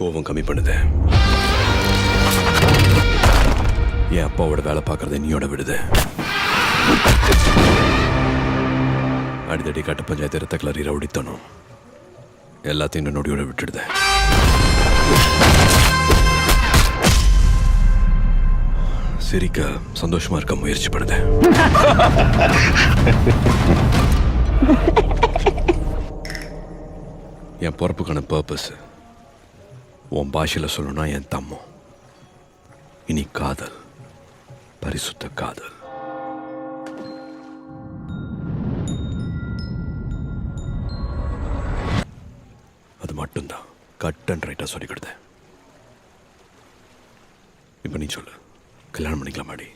கோபம் கம்மி பண்ணுது. என் அப்பாவோட வேலை பார்க்கறத நீயோட விடுது. அடித்தடி கட்ட பஞ்சாயத்து ரத்த கிளறி ரவுடித்தனும் எல்லாத்தையும் நொடியோட விட்டுடுது. சிரிக்க சந்தோஷமா இருக்க முயற்சி பண்ணுது. என் பொறுப்புக்கான பர்பஸ் உன் பாஷையில் சொல்லணும்னா என் தம்மம். இனி காதல், பரிசுத்த காதல். அது மட்டும்தான் கட் அண்ட் ரைட்டா சொல்லி கொடுத்தேன். இப்ப நீ சொல்லு, கல்யாணம் பண்ணிக்கலாமாடி?